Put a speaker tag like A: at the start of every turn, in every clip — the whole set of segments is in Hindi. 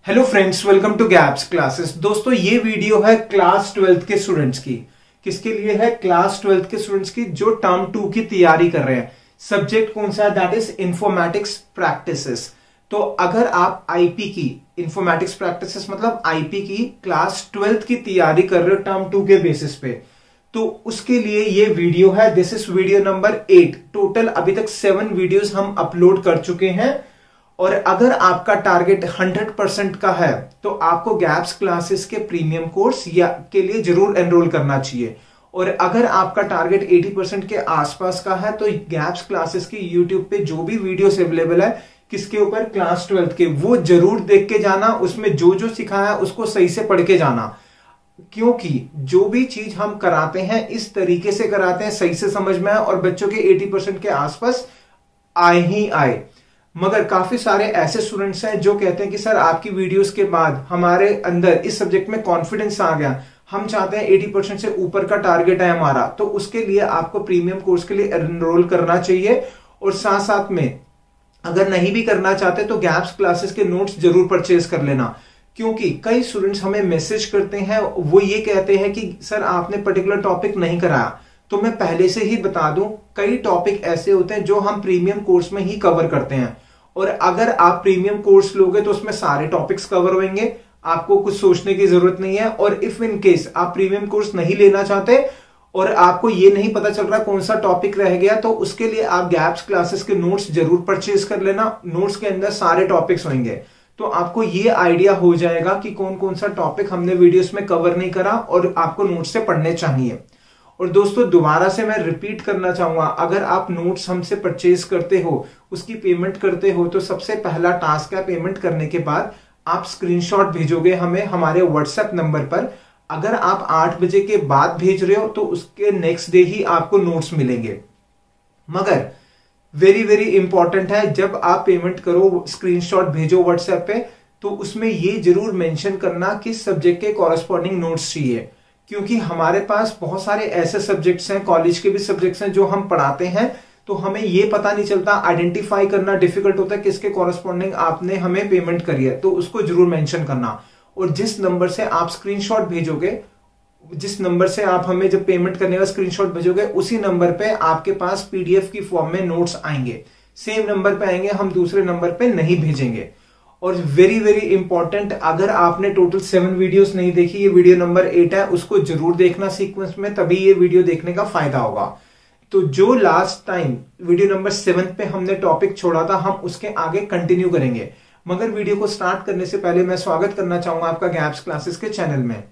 A: Hello friends, welcome to gaps classes. दोस्तों ये वीडियो है क्लास 12th के स्टूडेंट्स की। किसके लिए है? क्लास 12th के स्टूडेंट्स की जो टर्म 2 की तैयारी कर रहे हैं। सब्जेक्ट कौन सा है? That is informatics practices. तो अगर आप आईपी की इंफॉर्मेटिक्स प्रैक्टिसेस मतलब आईपी की क्लास 12th की तैयारी कर रहे हो टर्म 2 के बेसिस पे, तो उसके लिए ये वीडियो है। This is video number 8। Total अभी तक 7 वीडियोस हम अपलोड कर चुके हैं। और अगर आपका टारगेट 100% का है तो आपको गैप्स क्लासेस के प्रीमियम कोर्स या के लिए जरूर एनरोल करना चाहिए। और अगर आपका टारगेट 80% के आसपास का है तो गैप्स क्लासेस की यूट्यूब पे जो भी वीडियोस अवेलेबल है किसके ऊपर, क्लास 12th के, वो जरूर देख के जाना। उसमें जो जो सिखाया है उसको सही से पढ़ के जाना, क्योंकि जो भी चीज हम कराते हैं इस तरीके से कराते हैं, सही से समझ में आए और बच्चों के 80% के आसपास आए ही आए। मगर काफी सारे ऐसे स्टूडेंट्स हैं जो कहते हैं कि सर आपकी वीडियोस के बाद हमारे अंदर इस सब्जेक्ट में कॉन्फिडेंस आ गया, हम चाहते हैं 80% से ऊपर का टारगेट है हमारा। तो उसके लिए आपको प्रीमियम कोर्स के लिए एनरोल करना चाहिए। और साथ साथ में अगर नहीं भी करना चाहते तो गैप्स क्लासेस के नोट्स जरूर परचेज कर लेना, क्योंकि कई स्टूडेंट्स हमें मैसेज करते हैं, वो ये कहते हैं कि सर आपने पर्टिकुलर टॉपिक नहीं कराया। तो मैं पहले से ही बता दूं, कई टॉपिक ऐसे होते हैं जो हम प्रीमियम कोर्स में ही कवर करते हैं। और अगर आप प्रीमियम कोर्स लोगे तो उसमें सारे टॉपिक्स कवर होंगे, आपको कुछ सोचने की जरूरत नहीं है। और इफ इन केस आप प्रीमियम कोर्स नहीं लेना चाहते और आपको ये नहीं पता चल रहा कौन सा टॉपिक रह गया, तो उसके लिए आप गैप्स क्लासेस के नोट्स जरूर परचेज कर लेना। नोट्स के अंदर सारे टॉपिक्स होंगे, तो आपको ये आइडिया हो जाएगा कि कौन कौन सा टॉपिक हमने वीडियोस में कवर नहीं करा और आपको नोट्स से पढ़ने चाहिए। और दोस्तों दोबारा से मैं रिपीट करना चाहूंगा, अगर आप नोट्स हमसे परचेज करते हो, उसकी पेमेंट करते हो, तो सबसे पहला टास्क है पेमेंट करने के बाद आप स्क्रीनशॉट भेजोगे हमें हमारे व्हाट्सएप नंबर पर। अगर आप 8 बजे के बाद भेज रहे हो तो उसके नेक्स्ट डे ही आपको नोट्स मिलेंगे। मगर वेरी वेरी इंपॉर्टेंट है, जब आप पेमेंट करो, स्क्रीनशॉट भेजो व्हाट्सएप पे, तो उसमें ये जरूर मेंशन करना किस सब्जेक्ट के कॉरेस्पॉन्डिंग नोट्स चाहिए। क्योंकि हमारे पास बहुत सारे ऐसे सब्जेक्ट्स हैं, कॉलेज के भी सब्जेक्ट्स हैं जो हम पढ़ाते हैं, तो हमें ये पता नहीं चलता, आइडेंटिफाई करना डिफिकल्ट होता है किसके कॉरेस्पॉन्डिंग आपने हमें पेमेंट करी है। तो उसको जरूर मेंशन करना। और जिस नंबर से आप स्क्रीनशॉट भेजोगे, जिस नंबर से आप हमें जब पेमेंट करने का स्क्रीनशॉट भेजोगे, उसी नंबर पे आपके पास पीडीएफ की फॉर्म में नोट्स आएंगे। सेम नंबर पे आएंगे, हम दूसरे नंबर पे नहीं भेजेंगे। और वेरी वेरी इंपॉर्टेंट, अगर आपने टोटल 7 वीडियोस नहीं देखी, ये वीडियो नंबर 8 है, उसको जरूर देखना सीक्वेंस में, तभी ये वीडियो देखने का फायदा होगा। तो जो लास्ट टाइम वीडियो नंबर 7 पे हमने टॉपिक छोड़ा था, हम उसके आगे कंटिन्यू करेंगे। मगर वीडियो को स्टार्ट करने से पहले मैं स्वागत करना चाहूंगा आपका गैप्स क्लासेस के चैनल में।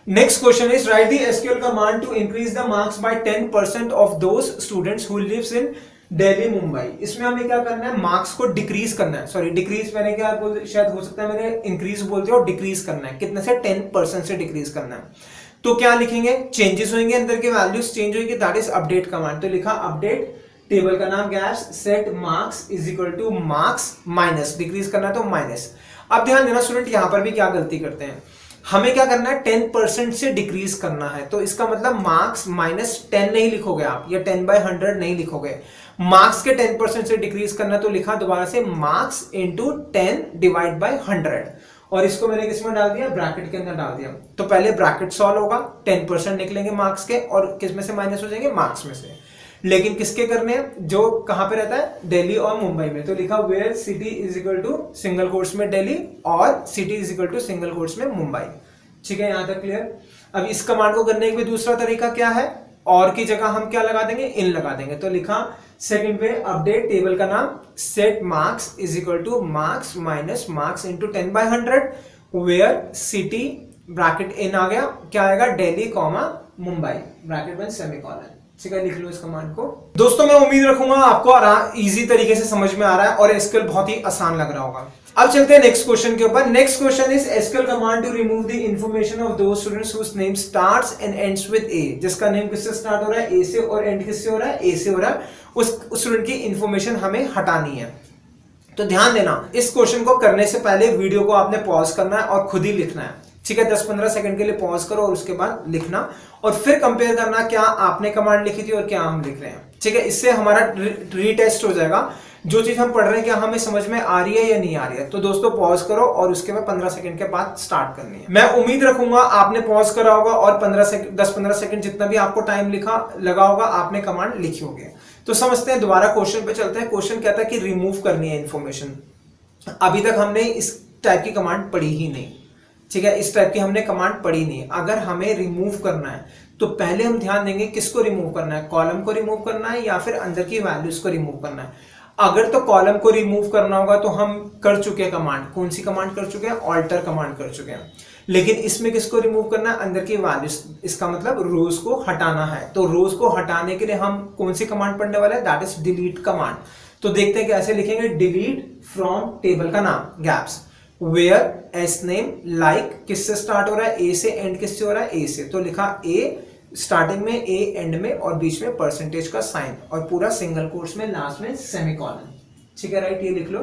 A: Next question is write the SQL command to increase the marks by 10% of those students who lives in Delhi Mumbai. इसमें हमें क्या करना है? मार्क्स को डिक्रीज करना है। सॉरी, डिक्रीज मैंने क्या बोल, शायद हो सकता है मैंने इंक्रीज बोलते हो, डिक्रीज करना है। कितने से? 10% से डिक्रीज करना है। तो क्या लिखेंगे? चेंजेस होंगे, अंदर के वैल्यूज चेंज होंगे, दैट इज अपडेट कमांड। तो लिखा अपडेट, टेबल का नाम gaps, set marks is equal to marks minus, decrease करना है तो माइनस। अब ध्यान देना स्टूडेंट, यहां पर भी क्या गलती करते हैं, हमें क्या करना है? 10% से डिक्रीज करना है। तो इसका मतलब मार्क्स माइनस 10 नहीं लिखोगे आप, या 10/100 नहीं लिखोगे। मार्क्स के 10% से डिक्रीज करना, तो लिखा दोबारा से मार्क्स इंटू 10 डिवाइड बाय 100। और इसको मैंने किसमें डाल दिया? ब्रैकेट के अंदर डाल दिया। तो पहले ब्रैकेट सॉल्व होगा, 10% निकलेंगे मार्क्स के, और किस में से माइनस हो जाएंगे? मार्क्स में से। लेकिन किसके करने हैं? जो कहां पे रहता है? दिल्ली और मुंबई में। तो लिखा where city is equal to single quotes में दिल्ली और city is equal to single quotes में मुंबई। ठीक है, यहां तक क्लियर। अब इस कमांड को करने के दूसरा तरीका क्या है? और की जगह हम क्या लगा देंगे? इन लगा देंगे। तो लिखा सेकंड पे अपडेट, टेबल का नाम set marks is equal to marks minus marks into 10/100 where city, bracket in आ गया, क्या आएगा? दिल्ली कॉमा मुंबई, ब्रैकेट में सेमीकोलन। ठीक है, लिख लो इस कमांड को। दोस्तों मैं उम्मीद रखूंगा आपको इजी तरीके से समझ में आ रहा है और एसक्यूएल बहुत ही आसान लग रहा होगा। अब चलते हैं नेक्स्ट क्वेश्चन के ऊपर। Next question is SQL command to remove the information of those students whose name starts and ends with a. जिसका नेम किससे स्टार्ट हो रहा है? ए से, और एंड किससे हो रहा है? ए से हो रहा है। उस स्टूडेंट की इंफॉर्मेशन हमें हटानी है। तो ध्यान देना, इस क्वेश्चन को करने से पहले वीडियो को आपने पॉज करना है और खुद ही लिखना है। ठीक है, 10-15 सेकंड के लिए पॉज करो और उसके बाद लिखना और फिर कंपेयर करना क्या आपने कमांड लिखी थी और क्या हम लिख रहे हैं। ठीक है, इससे हमारा रीटेस्ट हो जाएगा, जो चीज हम पढ़ रहे हैं क्या हमें समझ में आ रही है या नहीं आ रही है। तो दोस्तों पॉज करो और उसके बाद 15 सेकंड के बाद स्टार्ट करनी है। मैं उम्मीद रखूंगा आपने पॉज करा होगा और 10-15 सेकंड जितना भी आपको टाइम लगा होगा आपने कमांड लिखी होगी। तो समझते हैं, दोबारा क्वेश्चन पे चलते हैं। क्वेश्चन कहता है कि रिमूव करनी है इंफॉर्मेशन। अभी तक हमने इस टाइप की कमांड पढ़ी ही नहीं, ठीक है, इस टाइप की हमने कमांड पढ़ी नहीं। अगर हमें रिमूव करना है तो पहले हम ध्यान देंगे किसको रिमूव करना है, कॉलम को रिमूव करना है या फिर अंदर की वैल्यूज को रिमूव करना है। अगर तो कॉलम को रिमूव करना होगा तो हम कर चुके हैं कमांड, कौन सी कमांड कर चुके हैं, ऑल्टर कमांड कर चुके हैं। लेकिन इसमें किसको रिमूव करना है, अंदर की वैल्यूज, इसका मतलब रोज को हटाना है। तो रोज को हटाने के लिए हम कौन सी कमांड पढ़ने वाले हैं, दैट इज डिलीट कमांड। तो देखते हैं कैसे लिखेंगे, डिलीट फ्रॉम टेबल का नाम gaps where S name like किससे स्टार्ट हो रहा है, ए से, एंड किससे हो रहा है, ए से। तो लिखा ए स्टार्टिंग में, ए एंड में और बीच में परसेंटेज का साइन और पूरा सिंगल कोट्स में लास्ट में सेमीकोलन। ठीक है, राइट, ये लिख लो।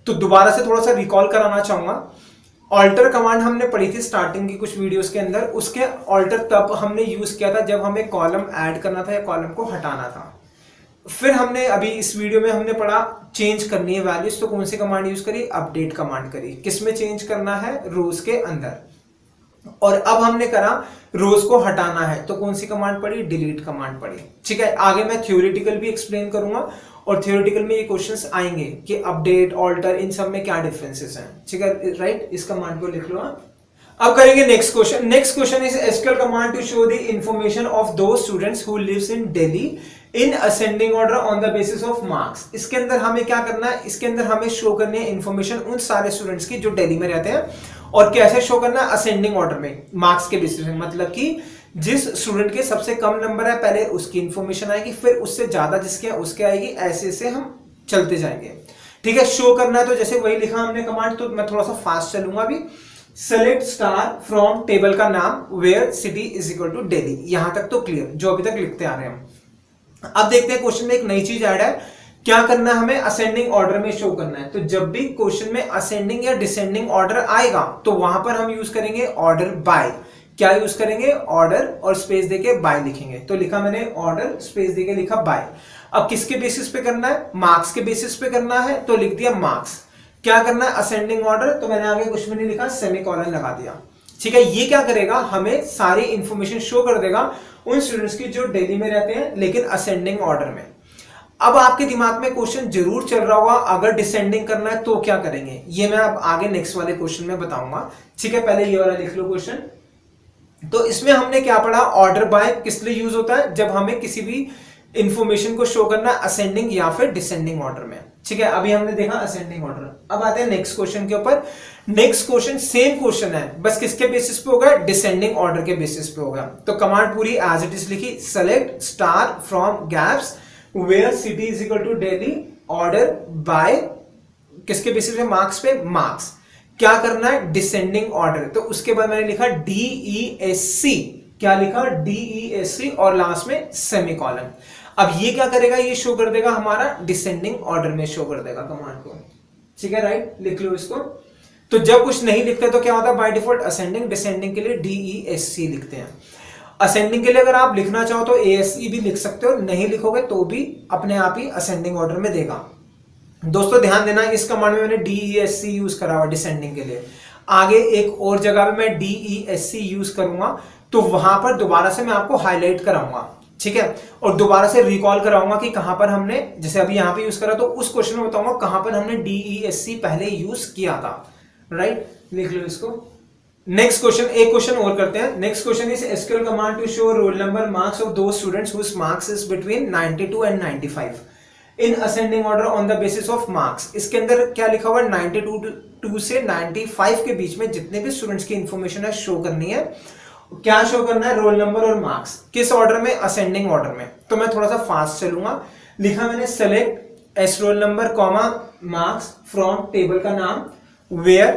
A: तो दोबारा से थोड़ा सा रिकॉल कराना चाहूंगा। ऑल्टर कमांड हमने पढ़ी थी स्टार्टिंग की कुछ वीडियोस के अंदर। उसके ऑल्टर तब हमने यूज किया था जब हमें कॉलम ऐड करना था या कॉलम को हटाना था। फिर हमने अभी इस वीडियो में हमने पढ़ा चेंज करनी है वैल्यूज, तो कौन सी कमांड यूज करी, अपडेट कमांड करी। किसमें चेंज करना है, रोज के अंदर। और अब हमने करा रोज को हटाना है, तो कौन सी कमांड पढ़ी, डिलीट कमांड पढ़ी। ठीक है, आगे मैं थ्योरेटिकल भी एक्सप्लेन करूंगा और थ्योरेटिकल में ये क्वेश्चंस आएंगे कि अपडेट, ऑल्टर, इन सब में क्या डिफरेंसेस हैं। ठीक है, राइट, इस कमांड को लिख लो आप। अब करेंगे next question. Next question is SQL command to show the information of those students who lives in Delhi in ascending order on the basis of marks. इसके अंदर हमें क्या करना है, इसके अंदर हमें शो करनी है इंफॉर्मेशन उन सारे स्टूडेंट्स की जो दिल्ली में रहते हैं। और कैसे शो करना है, असेंडिंग ऑर्डर में, मार्क्स के बेसिस में। मतलब कि जिस स्टूडेंट के सबसे कम नंबर है पहले उसकी इंफॉर्मेशन आएगी, फिर उससे ज्यादा जिसके उसके आएगी, ऐसे से हम चलते जाएंगे। ठीक है, शो करना है तो जैसे वही लिखा हमने कमांड, तो मैं थोड़ा सा फास्ट चलूंगा अभी। सेलेक्ट स्टार फ्रॉम टेबल का नाम where city is equal to Delhi. यहां तक तो क्लियर, जो अभी तक लिखते आ रहे हैं हम। अब देखते हैं क्वेश्चन में एक नई चीज ऐड है। क्या करना है, हमें असेंडिंग ऑर्डर में शो करना है। तो जब भी क्वेश्चन में असेंडिंग या डिसेंडिंग ऑर्डर आएगा तो वहां पर हम यूज करेंगे ऑर्डर बाय। क्या यूज करेंगे, ऑर्डर और स्पेस देके बाय लिखेंगे। तो लिखा मैंने ऑर्डर, स्पेस देके लिखा बाय। अब किसके बेसिस पे करना है, मार्क्स के बेसिस पे करना है, तो लिख दिया मार्क्स। क्या करना है, असेंडिंग ऑर्डर, तो मैंने आगे कुछ भी नहीं लिखा, सेमीकोलन लगा दिया। ठीक है, ये क्या करेगा, हमें सारी इंफॉर्मेशन शो कर देगा उन स्टूडेंट्स की जो दिल्ली में रहते हैं लेकिन असेंडिंग ऑर्डर में। अब आपके दिमाग में क्वेश्चन जरूर चल रहा होगा, अगर डिसेंडिंग करना है तो क्या करेंगे, ये मैं अब आगे नेक्स्ट वाले क्वेश्चन में बताऊंगा। ठीक है, पहले ये वाला लिख लो क्वेश्चन। तो इसमें हमने क्या पढ़ा, ऑर्डर बाय किस लिए यूज होता है, जब हमें किसी भी इंफॉर्मेशन को शो करना असेंडिंग या फिर डिसेंडिंग ऑर्डर में। ठीक है, अभी हमने देखा असेंडिंग ऑर्डर। अब आते हैं नेक्स्ट क्वेश्चन के ऊपर। नेक्स्ट क्वेश्चन सेम क्वेश्चन है, बस किसके बेसिस पे होगा, डिसेंडिंग ऑर्डर के बेसिस पे होगा। तो कमांड पूरी एज इट इज लिखी, select star from gaps where city is equal to Delhi, order by किसके बेसिस पे, मार्क्स पे, मार्क्स। क्या करना है, डिसेंडिंग ऑर्डर। तो उसके बाद मैंने लिखा DESC। क्या लिखा, DESC और लास्ट में सेमीकोलन। अब ये क्या करेगा, ये शो कर देगा हमारा डिसेंडिंग ऑर्डर में शो कर देगा कमांड को। ठीक है, राइट, लिख लो इसको। तो जब कुछ नहीं लिखते तो क्या होता है, बाय डिफॉल्ट असेंडिंग, डिसेंडिंग के लिए DESC लिखते हैं। असेंडिंग के लिए अगर आप लिखना चाहो तो ASE भी लिख सकते हो, नहीं लिखोगे तो भी अपने आप ही असेंडिंग ऑर्डर में देगा। दोस्तों ध्यान देना, इस कमांड में मैंने DESC यूज करा हुआ डिसेंडिंग के लिए। आगे एक और जगह पे मैं DESC यूज करूंगा, तो वहां पर दोबारा से मैं आपको हाईलाइट कराऊंगा। ठीक है, और दोबारा से रिकॉल कराऊंगा कि कहां पर हमने, जैसे अभी यहां पे यूज करा तो उस क्वेश्चन में बताऊंगा कहां पर हमने DESC पहले यूज किया था। राइट, लिख लो इसको। नेक्स्ट क्वेश्चन, एक क्वेश्चन और करते हैं। Next question is SQL command to show roll number marks of those students whose marks is between 92 and 95 in ascending order on the basis of marks. इसके अंदर क्या लिखा हुआ है, 92 से 95 के बीच में जितने भी स्टूडेंट्स की इंफॉर्मेशन है शो करनी है। क्या शो करना है, रोल नंबर और मार्क्स। किस ऑर्डर में, असेंडिंग ऑर्डर में। तो मैं थोड़ा सा फास्ट चलूंगा। लिखा मैंने select S roll number comma marks from table का नाम वेयर,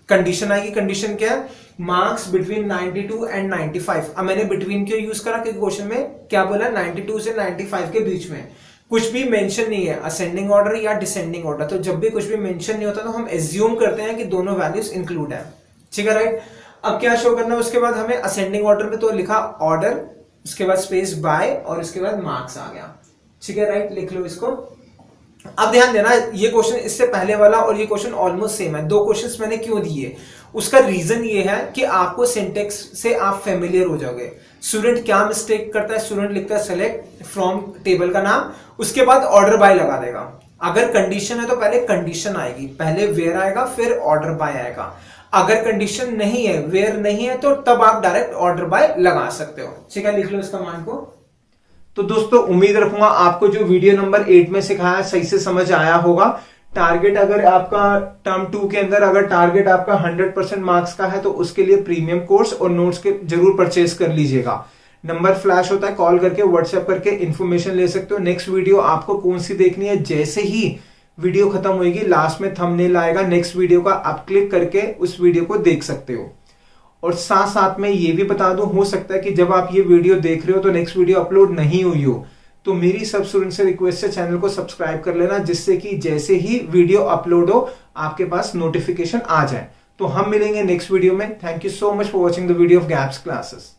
A: कंडीशन आएगी। कंडीशन क्या है, मार्क्स बिटवीन 92 एंड 95। अब मैंने बिटवीन क्यों यूज करा, क्योंकि क्वेश्चन में क्या बोला, 92 से 95 के बीच में। कुछ भी मेंशन नहीं है, असेंडिंग ऑर्डर या डिसेंडिंग ऑर्डर। तो जब भी कुछ भी मेंशन नहीं होता तो हम एज्यूम करते हैं कि दोनों वैल्यूज इंक्लूड है। ठीक है, राइट। अब क्या शो करना है उसके बाद हमें असेंडिंग ऑर्डर में, तो लिखा ऑर्डर, उसके बाद स्पेस बाय और उसके बाद मार्क्स आ गया। ठीक है, राइट, लिख लो इसको। अब ध्यान देना, ये क्वेश्चन इससे पहले वाला और ये क्वेश्चन ऑलमोस्ट सेम है। दो क्वेश्चंस मैंने क्यों दिए, उसका रीजन ये है कि आपको सिंटेक्स से आप फेमिलियर हो जाओगे। स्टूडेंट क्या मिस्टेक करता है, स्टूडेंट लिखता है सेलेक्ट फ्रॉम टेबल का नाम, उसके बाद ऑर्डर बाय लगा देगा। अगर कंडीशन है तो पहले कंडीशन आएगी, पहले वेयर आएगा फिर ऑर्डर बाय आएगा। अगर कंडीशन नहीं है, वेयर नहीं है, तो तब आप डायरेक्ट ऑर्डर बाय लगा सकते हो। ठीक है, लिख लो इसका मान को। तो दोस्तों उम्मीद रखूंगा आपको जो वीडियो नंबर 8 में सिखाया सही से समझ आया होगा। टारगेट अगर आपका टर्म 2 के अंदर अगर टारगेट आपका 100% मार्क्स का है तो उसके लिए प्रीमियम कोर्स और नोट्स के जरूर परचेज कर लीजिएगा। नंबर फ्लैश होता है, कॉल करके व्हाट्सएप करके इन्फॉर्मेशन ले सकते हो। नेक्स्ट वीडियो आपको कौन सी देखनी है, जैसे ही वीडियो खत्म होगी लास्ट में थंबनेल आएगा नेक्स्ट वीडियो का, आप क्लिक करके उस वीडियो को देख सकते हो। और साथ साथ में ये भी बता दूं, हो सकता है कि जब आप ये वीडियो देख रहे हो तो नेक्स्ट वीडियो अपलोड नहीं हुई हो, तो मेरी सब स्टूडेंट से रिक्वेस्ट है चैनल को सब्सक्राइब कर लेना, जिससे कि जैसे ही वीडियो अपलोड हो आपके पास नोटिफिकेशन आ जाए। तो हम मिलेंगे नेक्स्ट वीडियो में। Thank you so much for watching the video of gaps classes.